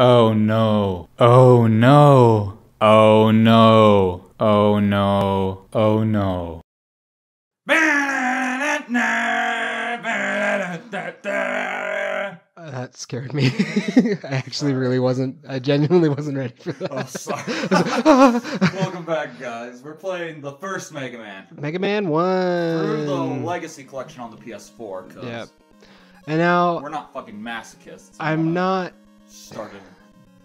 Oh no. Oh no. Oh no. Oh no. Oh no. That scared me. I genuinely wasn't ready for that. Oh, sorry. Welcome back, guys. We're playing the first Mega Man. Mega Man 1. Through the Legacy Collection on the PS4, because Yep. And now, we're not fucking masochists. I'm not... Started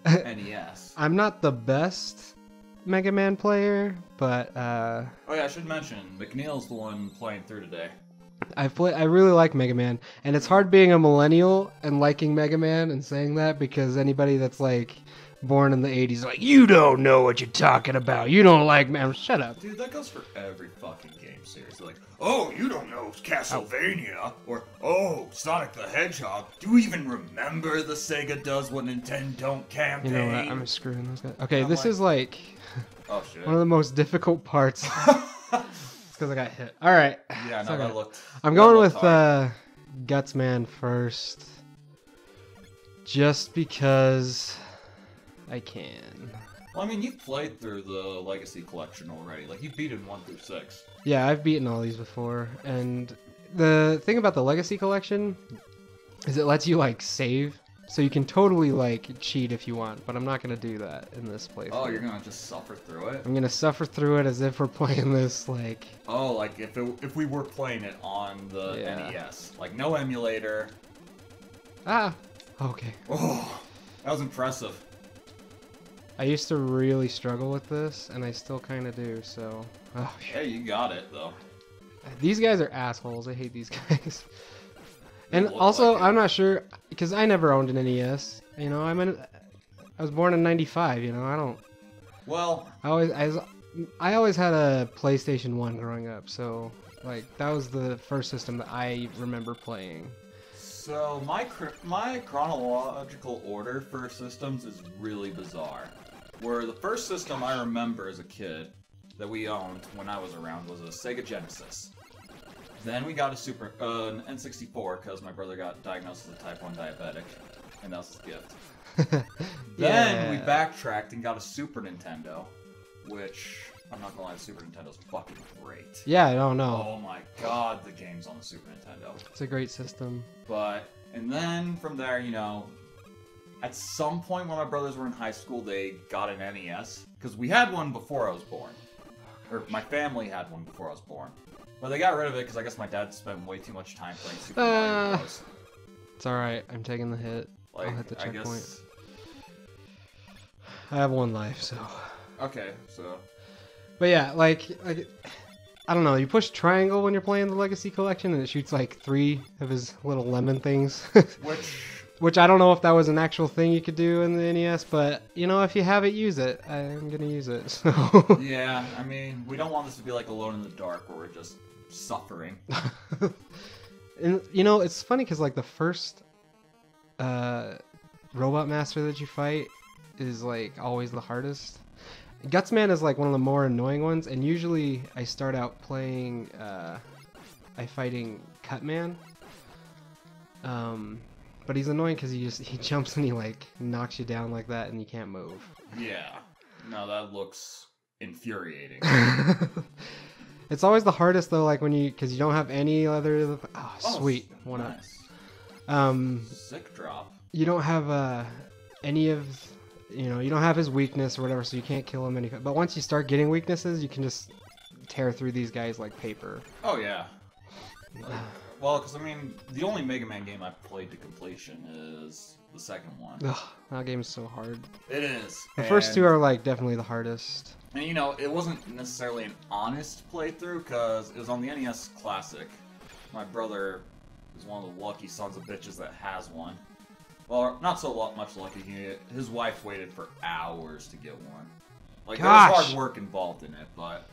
NES. I'm not the best Mega Man player, but Oh yeah, I should mention, McNeil's the one playing through today. I really like Mega Man, and it's hard being a millennial and liking Mega Man and saying that, because anybody that's like born in the 80s is like, you don't know what you're talking about. You don't like man. Shut up. Dude, that goes for every fucking game series. They're like, oh, you don't know Castlevania, or oh, Sonic the Hedgehog. Do you even remember the Sega Does What Nintendo Don't campaign? You know what? I'm screwing those guys. Okay, I'm this like- is like Oh shit. one of the most difficult parts. It's because I got hit. All right. Yeah, It's no, okay. that looked. I'm that going looked with hard. Gutsman first, just because I can. Well, I mean, you've played through the Legacy Collection already. Like, you've beaten 1 through 6. Yeah, I've beaten all these before, and the thing about the Legacy Collection is it lets you like save, so you can totally like cheat if you want, but I'm not gonna do that in this playthrough. Oh, you're gonna just suffer through it? I'm gonna suffer through it as if we're playing this like... Oh, like if we were playing it on the Yeah. NES. Like, no emulator. Ah! Okay. Oh, that was impressive. I used to really struggle with this, and I still kind of do, so... Oh, Hey, you got it, though. these guys are assholes. I hate these guys. And look also, like it. I'm not sure, because I never owned an NES. You know, I was born in '95. You know, I don't. Well, I always had a PlayStation 1 growing up, so like that was the first system that I remember playing. so my chronological order for systems is really bizarre. Where the first system I remember as a kid that we owned when I was around was a Sega Genesis. Then we got an N64 because my brother got diagnosed as a type 1 diabetic, and that was his gift. Then we backtracked and got a Super Nintendo, which, I'm not gonna lie, the Super Nintendo's fucking great. Yeah, I don't know. Oh my god, the games on the Super Nintendo. It's a great system. And then from there, you know, at some point when my brothers were in high school, they got an NES, because we had one before I was born. Or my family had one before I was born. But they got rid of it because I guess my dad spent way too much time playing Super Mario Bros. It's alright, I'm taking the hit. Like, I'll hit the I checkpoint. guess... I have 1 life, so... Okay, so... But yeah, like I don't know, you push triangle when you're playing the Legacy Collection and it shoots like 3 of his little lemon things. Which I don't know if that was an actual thing you could do in the NES, but you know, if you have it, use it. I'm gonna use it, so... Yeah, I mean, we don't want this to be like Alone in the Dark where we're just suffering. And you know, it's funny because like the first robot master that you fight is like always the hardest. Gutsman is like one of the more annoying ones, and usually I start out playing fighting Cutman. But he's annoying because he jumps and he like knocks you down like that and you can't move. Yeah. No, that looks infuriating. It's always the hardest though, like because you don't have any other. Oh, sweet, one nice. up. Sick drop. You don't have any of, you know, you don't have his weakness or whatever, so you can't kill him any. But once you start getting weaknesses, you can just tear through these guys like paper. Oh yeah. Well, because I mean, the only Mega Man game I've played to completion is the second one. Ugh, that game's so hard. It is. The first 2 are like definitely the hardest. And you know, it wasn't necessarily an honest playthrough because it was on the NES Classic. My brother is one of the lucky sons of bitches that has one. Well, not so much lucky. His wife waited for hours to get one. Like, there was hard work involved in it, but...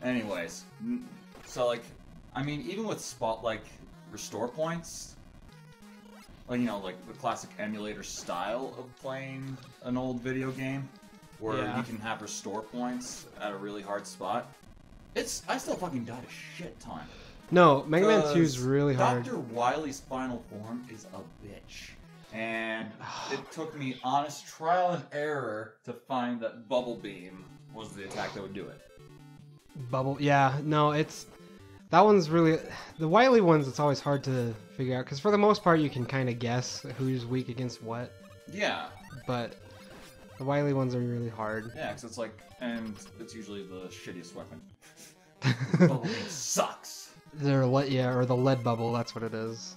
Anyways. So, like, I mean, even with restore points, like, you know, like the classic emulator style of playing an old video game, where you can have restore points at a really hard spot, I still fucking died a shit ton. No, Mega Man 2 is really hard. Dr. Wily's final form is a bitch. And it took me honest trial and error to find that Bubble Beam was the attack that would do it. Bubble, yeah, no, that one's really, the Wily ones, it's always hard to figure out, because for the most part you can kind of guess who's weak against what. Yeah. But the Wily ones are really hard. Yeah, because it's like, and it's usually the shittiest weapon. Bubble Beam sucks. Or the lead bubble, that's what it is.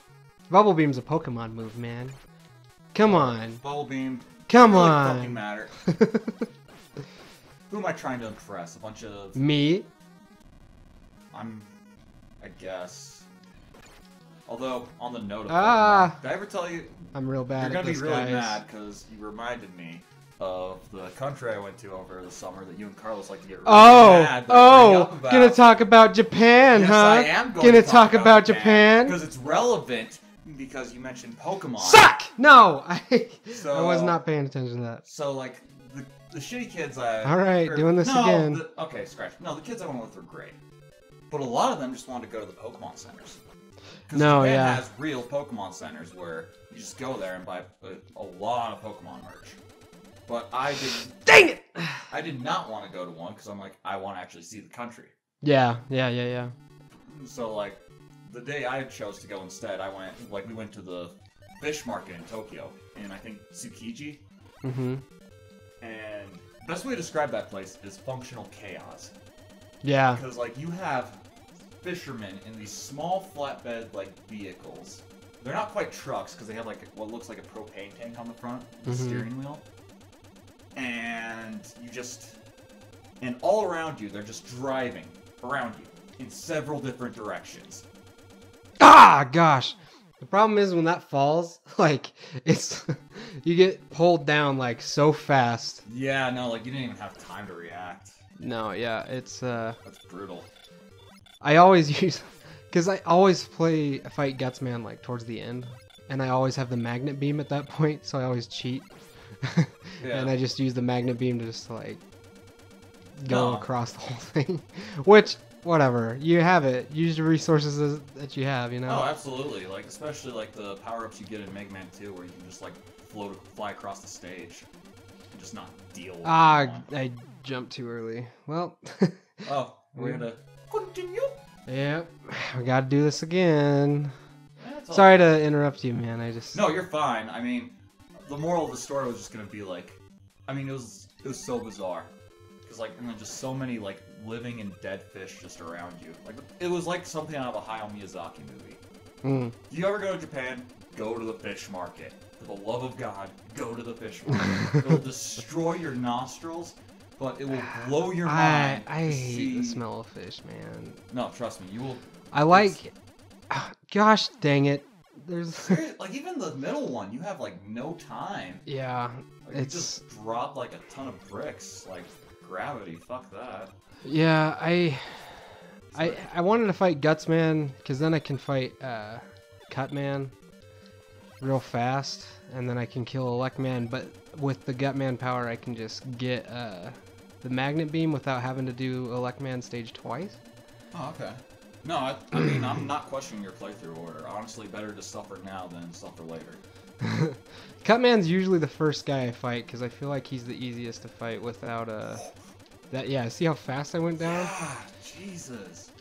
Bubble Beam's a Pokemon move, man. Come on. Bubble Beam. Come really on. Fucking matter. Who am I trying to impress? A bunch of... Me? I guess. Although, on the note of Ah! did I ever tell you... I'm real bad You're at gonna this, be really guys. mad because you reminded me of the country I went to over the summer that you and Carlos like to get really mad. Gonna talk about Japan, Yes, huh? I am going Gonna to talk about Japan? because it's relevant because you mentioned Pokemon. Suck! No! I So, was not paying attention to that. So, like, the shitty kids I... Alright, doing this again. Okay, scratch. No, the kids I went with were great. But a lot of them just wanted to go to the Pokemon centers. Because Japan has real Pokemon centers where you just go there and buy a lot of Pokemon merch. But I didn't... Dang it! I did not want to go to one because I'm like, I want to actually see the country. Yeah. So, like, the day I chose to go instead, we went to the fish market in Tokyo, in, I think, Tsukiji. Mm-hmm. And the best way to describe that place is functional chaos. Yeah. Because, like, you have fishermen in these small flatbed, like, vehicles. They're not quite trucks, because they have, like, what looks like a propane tank on the front, the steering wheel. And and all around you, they're just driving around you in several different directions. Ah, gosh. The problem is when that falls, like, it's, you get pulled down, like, so fast. Yeah, no, like, you didn't even have time to react. No, yeah, it's, That's brutal. I always use, because I always fight Gutsman, like, towards the end. And I always have the magnet beam at that point, so I always cheat. Yeah. And I just use the magnet beam to just, like, go across the whole thing. Which, whatever. You have it. Use the resources that you have, you know? Oh, absolutely. Like, especially, like, the power-ups you get in Mega Man 2, where you can just, like, fly across the stage. And just not deal with anyone. I jumped too early. Well. Oh, we're gonna continue? Yep. We gotta do this again. Yeah, Sorry to interrupt you, man. No, you're fine. I mean, the moral of the story was just gonna be, like... I mean, it was so bizarre. Because, like, and then just so many, like, living and dead fish just around you. Like, it was like something out of a Hayao Miyazaki movie. Do you ever go to Japan? Go to the fish market. For the love of God, go to the fish market. It'll destroy your nostrils, but it will blow your mind. I hate the smell of fish, man. No, trust me, you will. I like... Gosh dang it. There's... Like, even the middle one, you have, like, no time. Yeah, Like, you just drop, like, a ton of bricks. Like, gravity, fuck that. Yeah, I wanted to fight Gutsman, because then I can fight Cutman real fast, and then I can kill Electman, but with the Gutman power I can just get the Magnet Beam without having to do Electman stage twice. Oh, okay. No, I mean, I'm not questioning your playthrough order. Honestly, better to suffer now than suffer later. Cutman's usually the first guy I fight, because I feel like he's the easiest to fight without yeah, see how fast I went down? Yeah, Jesus.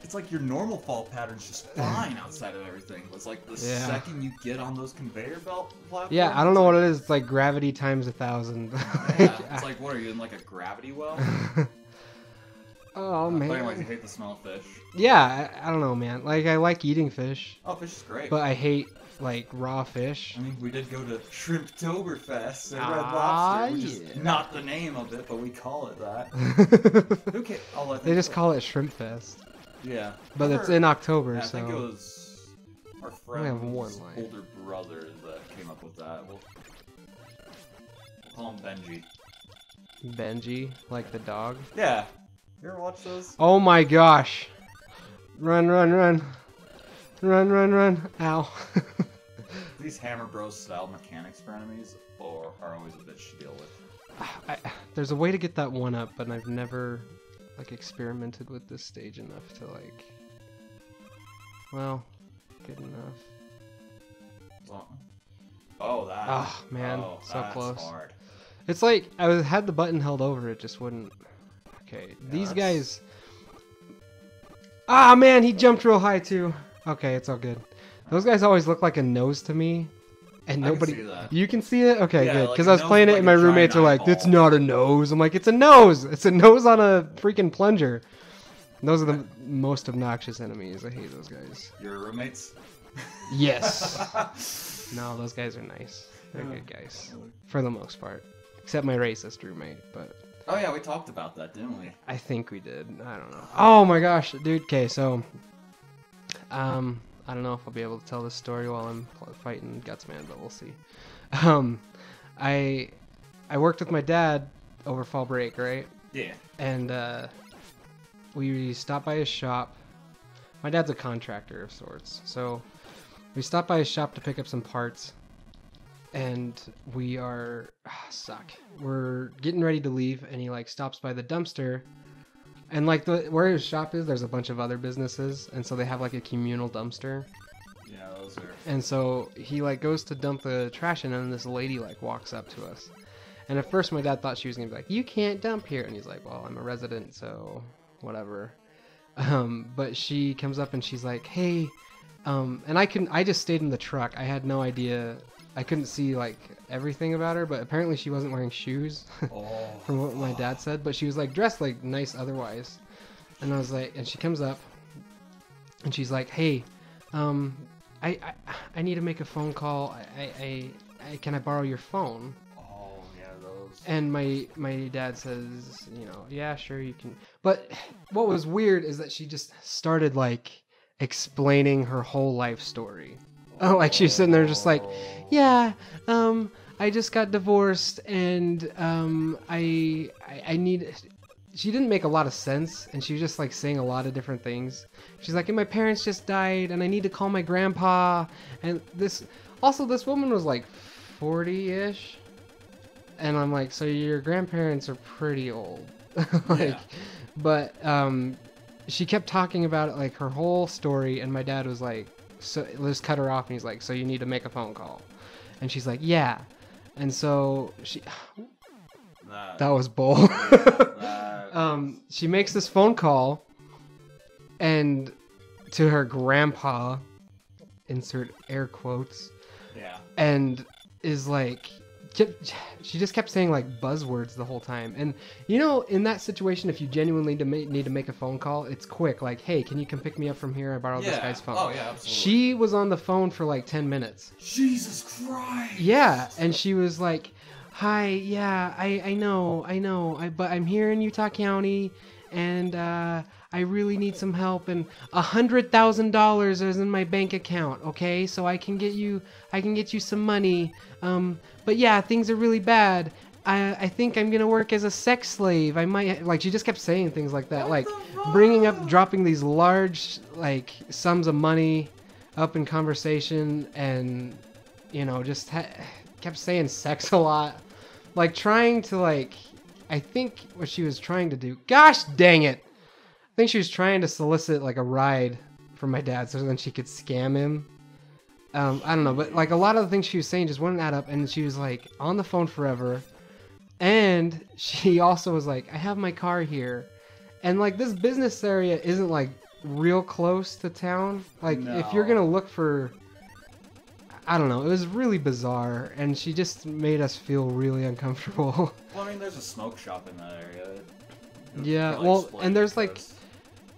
It's like your normal fall pattern's just fine outside of everything. It's like the second you get on those conveyor belt platforms. Yeah, I don't know what it is. It's like gravity times 1,000. Yeah, it's like, what are you, in like a gravity well? Oh, man. But anyways, you hate the smell of fish? Yeah, I don't know, man. Like, I like eating fish. Oh, fish is great. But I hate, like, raw fish. I mean, we did go to Shrimptoberfest at Red Lobster, which is not the name of it, but we call it that. Who cares? They just call it Shrimp Fest. Yeah. But it's in October, yeah, so... I think it was our friend's have older brother that came up with that. We'll call him Benji. Benji? Like the dog? Yeah. You ever watch those? Oh my gosh! Run, run, run. Run, run, run. Ow. These Hammer Bros style mechanics for enemies are always a bitch to deal with. There's a way to get that one up, but I've never... like experimented with this stage enough to like, well, good enough. Oh, that. Oh man, Oh, so that's close. hard. It's like had the button held over, it just wouldn't. Okay, these guys. Ah man, he jumped real high too. Okay, it's all good. Those guys always look like a nose to me, and nobody. I can see that. You can see it? Okay, Yeah, good. like Because a I was nose playing with, it, like, and a my giant roommates are like, "It's eyeball." not a nose." I'm like, "It's a nose. It's a nose on a freaking plunger." And those are the most obnoxious enemies. I hate those guys. Your roommates? Yes. No, those guys are nice. They're good guys for the most part, except my racist roommate. But Oh yeah, we talked about that, didn't we? I think we did. I don't know. Oh my gosh, dude. Okay, so I don't know if I'll be able to tell this story while I'm fighting Gutsman, but we'll see. I worked with my dad over fall break, right? Yeah. And we stopped by his shop. My dad's a contractor of sorts, so we stopped by his shop to pick up some parts. And we are we're getting ready to leave, and he like stops by the dumpster, and like where his shop is, there's a bunch of other businesses, and so they have like a communal dumpster. Yeah, those are. And so he like goes to dump the trash in, and this lady like walks up to us. And at first my dad thought she was gonna be like, "You can't dump here," and he's like, "Well, I'm a resident, so whatever." But she comes up and she's like, "Hey," and I just stayed in the truck. I had no idea. I couldn't see like everything about her, but apparently she wasn't wearing shoes from what my dad said, but she was like dressed like nice otherwise. And I was like, and she comes up and she's like, "Hey, I need to make a phone call. Can I borrow your phone?" Oh yeah, those. And my dad says, "Yeah, sure you can." But what was weird is that she just started like explaining her whole life story. Oh, like she was sitting there just like, "Yeah, I just got divorced and I need." She didn't make a lot of sense, and she was just like saying a lot of different things. She's like, "And my parents just died, and I need to call my grandpa." And this woman was like 40-ish, and I'm like, "So your grandparents are pretty old." Like, Yeah. but she kept talking about it, like her whole story, and my dad was like, "So let's cut her off," and he's like, "So you need to make a phone call," and she's like, "Yeah," and so that was bull. She makes this phone call, and to her grandpa, insert air quotes, Yeah. and is like, she just kept saying like buzzwords the whole time. And in that situation, if you genuinely need to make a phone call, it's quick. Like, "Hey, can you come pick me up from here? I borrowed this guy's phone." Oh yeah, absolutely. She was on the phone for like 10 minutes. Jesus Christ. Yeah, and she was like, "Hi, yeah, I know, but I'm here in Utah County, and I really need some help, and $100,000 is in my bank account, okay? So I can get you some money. But yeah, things are really bad. I think I'm gonna work as a sex slave. I might," like she just kept saying things like that, like dropping these large like sums of money up in conversation, and just kept saying sex a lot. Like trying to like, I think what she was trying to do, gosh dang it, I think she was trying to solicit like a ride from my dad so then she could scam him. I don't know, but like a lot of the things she was saying just wouldn't add up, and she was like on the phone forever. And she also was like, "I have my car here," and like this business area isn't like real close to town. Like if you're gonna look for, I don't know, it was really bizarre, and she just made us feel really uncomfortable. Well, I mean, there's a smoke shop in that area. Yeah, Probably well, explain and there's like, because-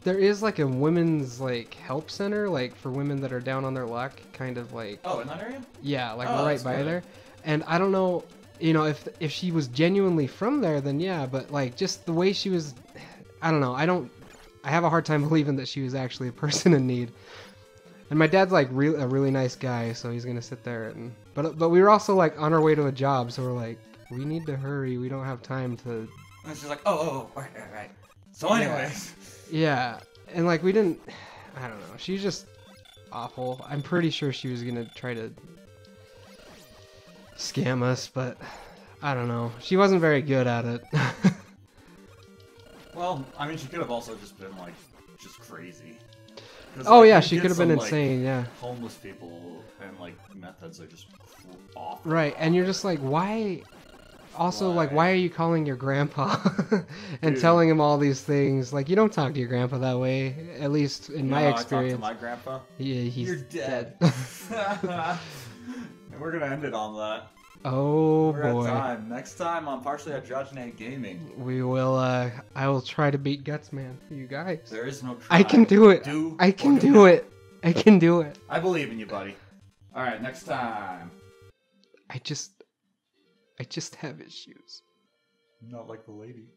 there is like a women's like help center, like for women that are down on their luck, kind of like, Oh, in that area? yeah, like Oh, right that's by good. there. And I don't know, if she was genuinely from there, then yeah, but like just the way she was, I don't know, I have a hard time believing that she was actually a person in need. And my dad's like a really nice guy, so he's gonna sit there and, but we were also like on our way to a job, so we're like, we need to hurry, we don't have time to. And she's like, oh, right. So anyways. Yeah, and like we didn't, I don't know, she's just awful. I'm pretty sure she was gonna try to scam us, but I don't know. She wasn't very good at it. Well, I mean, she could have also just been like, just crazy. Oh I yeah, can she get could have been some, like, insane. Yeah. Homeless people and like meth heads are just off. Right, and you're just like, why? Also, like, why are you calling your grandpa and Dude. telling him all these things? Like, you don't talk to your grandpa that way. At least in my I experience. talked to my grandpa. Yeah, he's You're dead. And we're gonna end it on that. Oh We're boy. at time. Next time on Partially Hydrogenated Gaming. We will. I will try to beat Gutsman. You guys. There is no try. I can do it. I can do it. I can do it. I believe in you, buddy. All right, next time. I just have issues. Not like the lady.